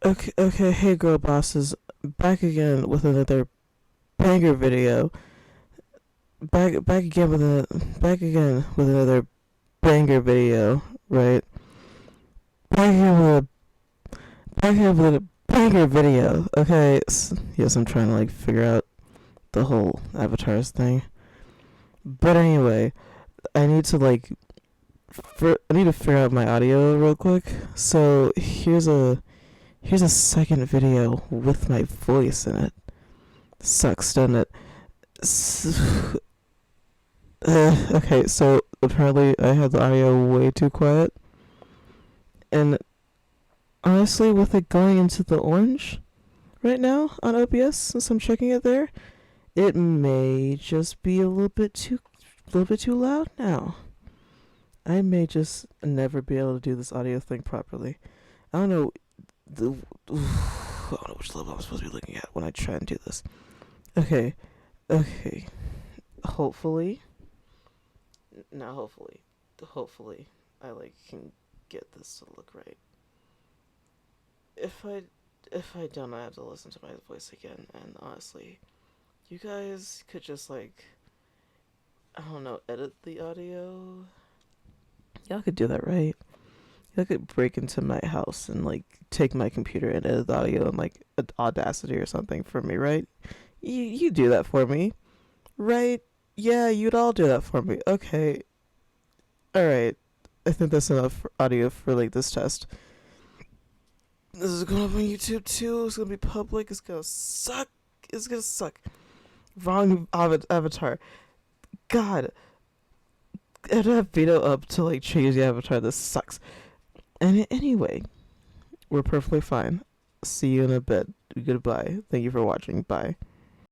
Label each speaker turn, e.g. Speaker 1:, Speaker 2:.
Speaker 1: Okay, hey girl bosses, back again with another banger video. Back again with another banger video, right? Back again with back again with a banger video. Okay, yes, I'm trying to like figure out the whole avatars thing. But anyway, I need to like I need to figure out my audio real quick. So here's a second video with my voice in it. Sucks, doesn't it? Okay, so apparently I had the audio way too quiet, and honestly, with it going into the orange right now on OBS, since I'm checking it there, it may just be a little bit too loud now. I may just never be able to do this audio thing properly. I don't know the, I don't know which level I'm supposed to be looking at when I try and do this. Okay, okay. Hopefully, not hopefully, hopefully I like can get this to look right. If I if I don't, I have to listen to my voice again. And honestly, you guys could just like, I don't know, edit the audio. Y'all could do that, right? Y'all could break into my house and like take my computer and edit the audio in like Audacity or something for me, right? You do that for me, right? Yeah, you'd all do that for me. Okay, all right. I think that's enough audio for like this test. This is going up on YouTube too. It's gonna be public. It's gonna suck. It's gonna suck. Wrong avatar. God, I don't have Vito up to like change the avatar. This sucks. And anyway, we're perfectly fine. See you in a bit. Goodbye. Thank you for watching. Bye.